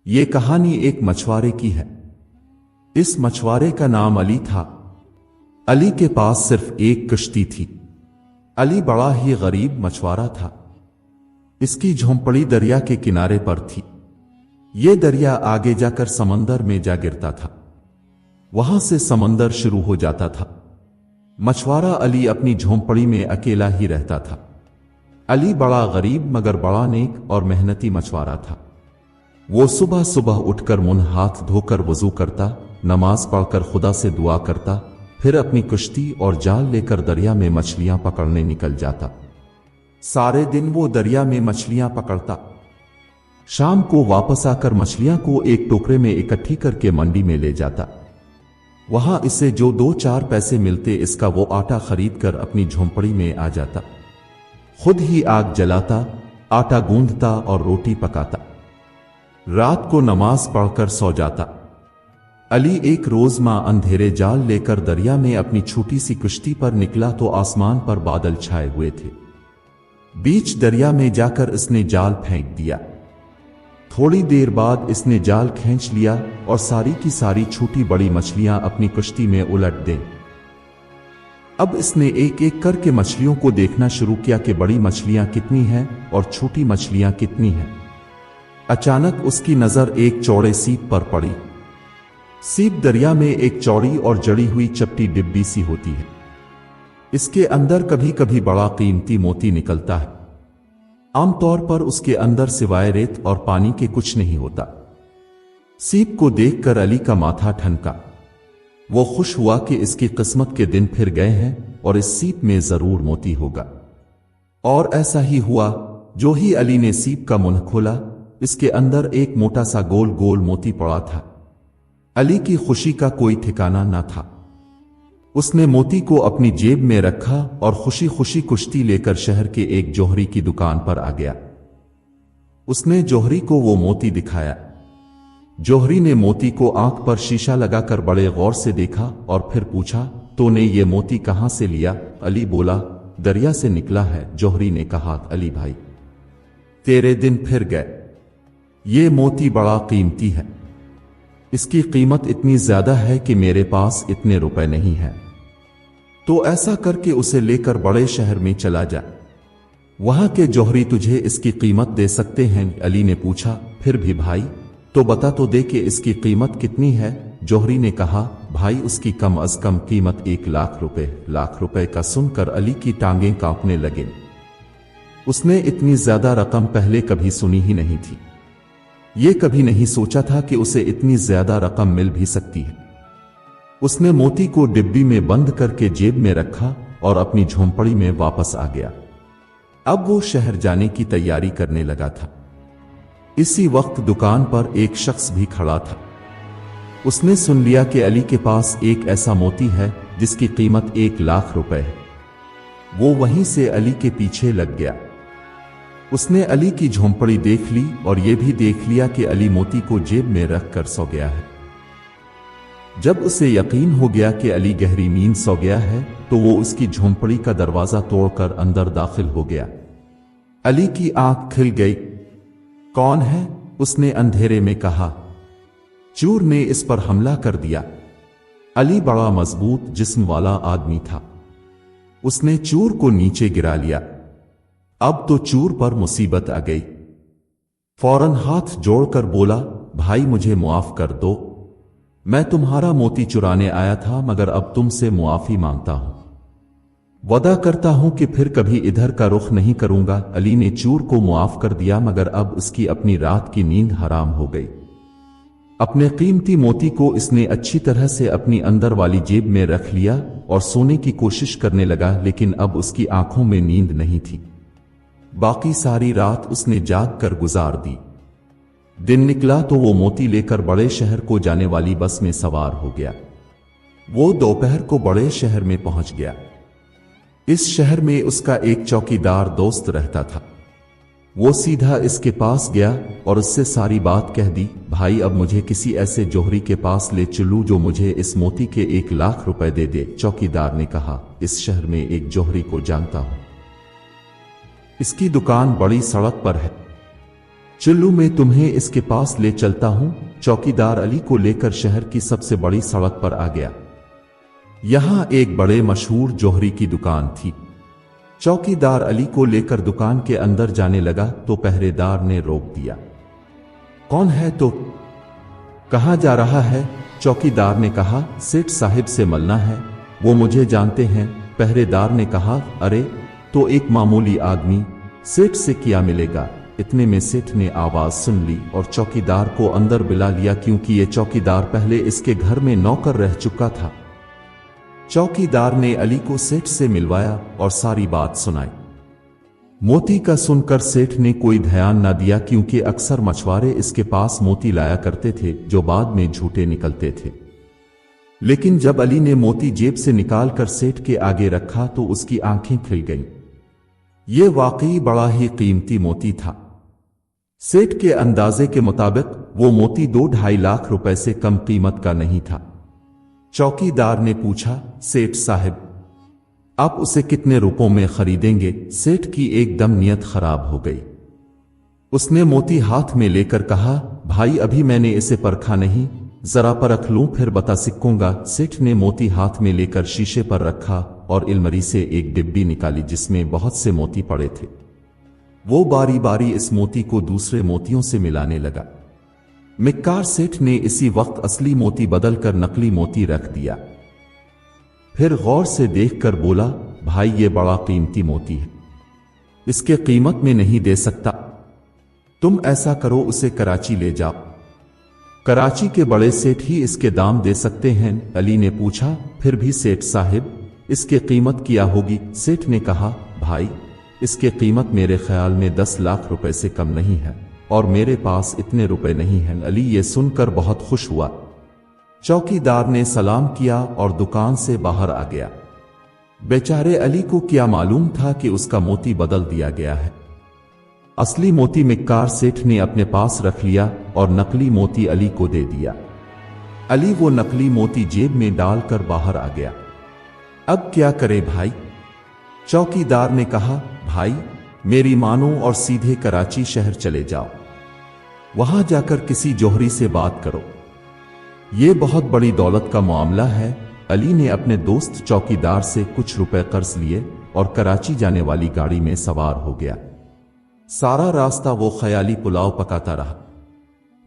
ये कहानी एक मछुआरे की है। इस मछुआरे का नाम अली था। अली के पास सिर्फ एक कश्ती थी। अली बड़ा ही गरीब मछुआरा था। इसकी झोंपड़ी दरिया के किनारे पर थी। ये दरिया आगे जाकर समंदर में जा गिरता था। वहां से समंदर शुरू हो जाता था। मछुआरा अली अपनी झोंपड़ी में अकेला ही रहता था। अली बड़ा गरीब मगर बड़ा नेक और मेहनती मछुआरा था। वो सुबह सुबह उठकर मुंह हाथ धोकर वजू करता, नमाज पढ़कर खुदा से दुआ करता, फिर अपनी कश्ती और जाल लेकर दरिया में मछलियां पकड़ने निकल जाता। सारे दिन वो दरिया में मछलियां पकड़ता। शाम को वापस आकर मछलियां को एक टोकरे में इकट्ठी करके मंडी में ले जाता। वहां इसे जो 2-4 पैसे मिलते इसका वो आटा खरीद कर अपनी झोंपड़ी में आ जाता। खुद ही आग जलाता, आटा गूंदता और रोटी पकाता। रात को नमाज पढ़कर सो जाता। अली एक रोज मां अंधेरे जाल लेकर दरिया में अपनी छोटी सी कश्ती पर निकला तो आसमान पर बादल छाए हुए थे। बीच दरिया में जाकर इसने जाल फेंक दिया। थोड़ी देर बाद इसने जाल खींच लिया और सारी की सारी छोटी बड़ी मछलियां अपनी कश्ती में उलट दें। अब इसने एक एक करके मछलियों को देखना शुरू किया कि बड़ी मछलियां कितनी हैं और छोटी मछलियां कितनी हैं। अचानक उसकी नजर एक चौड़े सीप पर पड़ी। सीप दरिया में एक चौड़ी और जड़ी हुई चपटी डिब्बी सी होती है। इसके अंदर कभी कभी बड़ा कीमती मोती निकलता है। आमतौर पर उसके अंदर सिवाय रेत और पानी के कुछ नहीं होता। सीप को देखकर अली का माथा ठनका। वो खुश हुआ कि इसकी किस्मत के दिन फिर गए हैं और इस सीप में जरूर मोती होगा। और ऐसा ही हुआ। जो ही अली ने सीप का मुंह खोला, इसके अंदर एक मोटा सा गोल गोल मोती पड़ा था। अली की खुशी का कोई ठिकाना न था। उसने मोती को अपनी जेब में रखा और खुशी खुशी कुश्ती लेकर शहर के एक जौहरी की दुकान पर आ गया। उसने जौहरी को वो मोती दिखाया। जौहरी ने मोती को आंख पर शीशा लगाकर बड़े गौर से देखा और फिर पूछा, तूने ये मोती कहां से लिया? अली बोला, दरिया से निकला है। जौहरी ने कहा, अली भाई, तेरे दिन फिर गए। ये मोती बड़ा कीमती है। इसकी कीमत इतनी ज्यादा है कि मेरे पास इतने रुपए नहीं हैं। तो ऐसा करके उसे लेकर बड़े शहर में चला जा। वहां के जौहरी तुझे इसकी कीमत दे सकते हैं। अली ने पूछा, फिर भी भाई, तो बता तो दे कि इसकी कीमत कितनी है? जौहरी ने कहा, भाई उसकी कम अज कम कीमत 1 लाख रुपए। लाख रुपए का सुनकर अली की टांगें कांपने लगे। उसने इतनी ज्यादा रकम पहले कभी सुनी ही नहीं थी। ये कभी नहीं सोचा था कि उसे इतनी ज्यादा रकम मिल भी सकती है। उसने मोती को डिब्बी में बंद करके जेब में रखा और अपनी झोंपड़ी में वापस आ गया। अब वो शहर जाने की तैयारी करने लगा था। इसी वक्त दुकान पर एक शख्स भी खड़ा था। उसने सुन लिया कि अली के पास एक ऐसा मोती है जिसकी कीमत 1 लाख रुपए है। वो वहीं से अली के पीछे लग गया। उसने अली की झोंपड़ी देख ली और यह भी देख लिया कि अली मोती को जेब में रख कर सो गया है। जब उसे यकीन हो गया कि अली गहरी नींद सो गया है तो वो उसकी झोंपड़ी का दरवाजा तोड़कर अंदर दाखिल हो गया। अली की आंख खिल गई। कौन है? उसने अंधेरे में कहा। चोर ने इस पर हमला कर दिया। अली बड़ा मजबूत जिस्म वाला आदमी था। उसने चोर को नीचे गिरा लिया। अब तो चोर पर मुसीबत आ गई। फौरन हाथ जोड़कर बोला, भाई मुझे मुआफ कर दो। मैं तुम्हारा मोती चुराने आया था मगर अब तुमसे मुआफी मांगता हूं। वादा करता हूं कि फिर कभी इधर का रुख नहीं करूंगा। अली ने चोर को मुआफ कर दिया मगर अब उसकी अपनी रात की नींद हराम हो गई। अपने कीमती मोती को इसने अच्छी तरह से अपनी अंदर वाली जेब में रख लिया और सोने की कोशिश करने लगा, लेकिन अब उसकी आंखों में नींद नहीं थी। बाकी सारी रात उसने जाग कर गुजार दी। दिन निकला तो वो मोती लेकर बड़े शहर को जाने वाली बस में सवार हो गया। वो दोपहर को बड़े शहर में पहुंच गया। इस शहर में उसका एक चौकीदार दोस्त रहता था। वो सीधा इसके पास गया और उससे सारी बात कह दी। भाई, अब मुझे किसी ऐसे जौहरी के पास ले चलूं जो मुझे इस मोती के 1 लाख रुपए दे दे। चौकीदार ने कहा, इस शहर में एक जौहरी को जानता हूं। इसकी दुकान बड़ी सड़क पर है। चलो मैं तुम्हें इसके पास ले चलता हूं। चौकीदार अली को लेकर शहर की सबसे बड़ी सड़क पर आ गया। यहां एक बड़े मशहूर जौहरी की दुकान थी। चौकीदार अली को लेकर दुकान के अंदर जाने लगा तो पहरेदार ने रोक दिया। कौन है तो? कहां जा रहा है? चौकीदार ने कहा, सेठ साहिब से मिलना है। वो मुझे जानते हैं। पहरेदार ने कहा, अरे तो एक मामूली आदमी, सेठ से क्या मिलेगा? इतने में सेठ ने आवाज सुन ली और चौकीदार को अंदर बुला लिया, क्योंकि ये चौकीदार पहले इसके घर में नौकर रह चुका था। चौकीदार ने अली को सेठ से मिलवाया और सारी बात सुनाई। मोती का सुनकर सेठ ने कोई ध्यान न दिया, क्योंकि अक्सर मछुआरे इसके पास मोती लाया करते थे जो बाद में झूठे निकलते थे। लेकिन जब अली ने मोती जेब से निकालकर सेठ के आगे रखा तो उसकी आंखें खिल गईं। ये वाकई बड़ा ही कीमती मोती था। सेठ के अंदाजे के मुताबिक वो मोती 2-2.5 लाख रुपए से कम कीमत का नहीं था। चौकीदार ने पूछा, सेठ साहब आप उसे कितने रुपयों में खरीदेंगे? सेठ की एकदम नियत खराब हो गई। उसने मोती हाथ में लेकर कहा, भाई अभी मैंने इसे परखा नहीं, जरा परख लूं फिर बता सकूंगा। सेठ ने मोती हाथ में लेकर शीशे पर रखा और अलमारी से एक डिब्बी निकाली जिसमें बहुत से मोती पड़े थे। वो बारी बारी इस मोती को दूसरे मोतियों से मिलाने लगा। मिक्कार सेठ ने इसी वक्त असली मोती बदलकर नकली मोती रख दिया। फिर गौर से देखकर बोला, भाई ये बड़ा कीमती मोती है, इसके कीमत में नहीं दे सकता। तुम ऐसा करो, उसे कराची ले जाओ। कराची के बड़े सेठ ही इसके दाम दे सकते हैं। अली ने पूछा, फिर भी सेठ साहिब इसके कीमत क्या होगी? सेठ ने कहा, भाई इसके कीमत मेरे ख्याल में 10 लाख रुपए से कम नहीं है और मेरे पास इतने रुपए नहीं हैं। अली ये सुनकर बहुत खुश हुआ। चौकीदार ने सलाम किया और दुकान से बाहर आ गया। बेचारे अली को क्या मालूम था कि उसका मोती बदल दिया गया है। असली मोती मिक्कार सेठ ने अपने पास रख लिया और नकली मोती अली को दे दिया। अली वो नकली मोती जेब में डालकर बाहर आ गया। अब क्या करे भाई? चौकीदार ने कहा, भाई मेरी मानो और सीधे कराची शहर चले जाओ। वहां जाकर किसी जौहरी से बात करो। ये बहुत बड़ी दौलत का मामला है। अली ने अपने दोस्त चौकीदार से कुछ रुपए कर्ज लिए और कराची जाने वाली गाड़ी में सवार हो गया। सारा रास्ता वो ख्याली पुलाव पकाता रहा।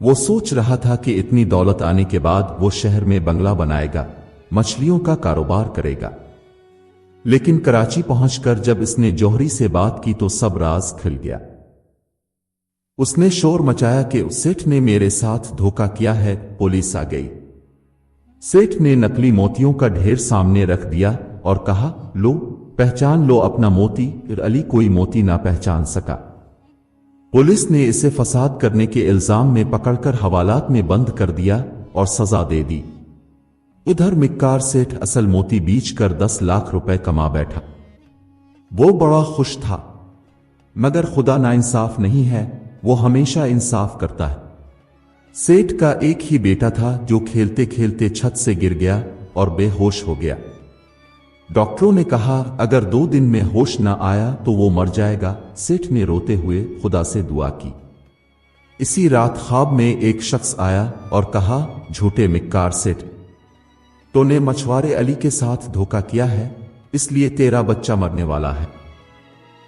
वो सोच रहा था कि इतनी दौलत आने के बाद वो शहर में बंगला बनाएगा, मछलियों का कारोबार करेगा। लेकिन कराची पहुंचकर जब इसने जौहरी से बात की तो सब राज खुल गया। उसने शोर मचाया कि सेठ ने मेरे साथ धोखा किया है। पुलिस आ गई। सेठ ने नकली मोतियों का ढेर सामने रख दिया और कहा, लो पहचान लो अपना मोती। फिर अली कोई मोती ना पहचान सका। पुलिस ने इसे फसाद करने के इल्जाम में पकड़कर हवालात में बंद कर दिया और सजा दे दी। इधर मिक्कार सेठ असल मोती बेचकर 10 लाख रुपए कमा बैठा। वो बड़ा खुश था। मगर खुदा नाइंसाफ नहीं है, वो हमेशा इंसाफ करता है। सेठ का एक ही बेटा था जो खेलते खेलते छत से गिर गया और बेहोश हो गया। डॉक्टरों ने कहा अगर 2 दिन में होश न आया तो वो मर जाएगा। सेठ ने रोते हुए खुदा से दुआ की। इसी रात ख्वाब में एक शख्स आया और कहा, झूठे मिक्कार सेठ, तूने मछुआरे अली के साथ धोखा किया है, इसलिए तेरा बच्चा मरने वाला है।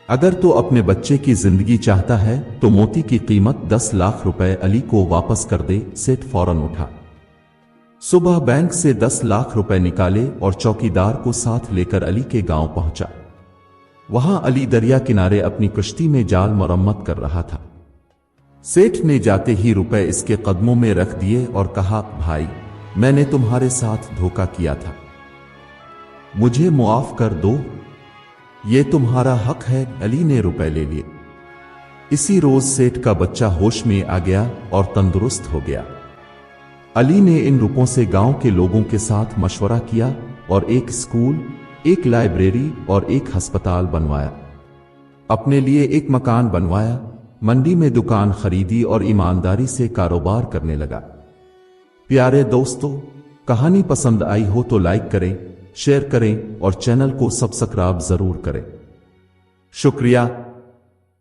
अगर तू अपने बच्चे की जिंदगी चाहता है तो मोती की कीमत 10 लाख रुपए अली को वापस कर दे। सेठ फौरन उठा। सुबह बैंक से 10 लाख रुपए निकाले और चौकीदार को साथ लेकर अली के गांव पहुंचा। वहां अली दरिया किनारे अपनी कश्ती में जाल मरम्मत कर रहा था। सेठ ने जाते ही रुपए इसके कदमों में रख दिए और कहा, भाई मैंने तुम्हारे साथ धोखा किया था, मुझे मुआफ कर दो, ये तुम्हारा हक है। अली ने रुपए ले लिए। इसी रोज सेठ का बच्चा होश में आ गया और तंदुरुस्त हो गया। अली ने इन रुपयों से गांव के लोगों के साथ मशवरा किया और एक स्कूल, एक लाइब्रेरी और एक अस्पताल बनवाया। अपने लिए एक मकान बनवाया, मंडी में दुकान खरीदी और ईमानदारी से कारोबार करने लगा। प्यारे दोस्तों, कहानी पसंद आई हो तो लाइक करें, शेयर करें और चैनल को सब्सक्राइब जरूर करें। शुक्रिया।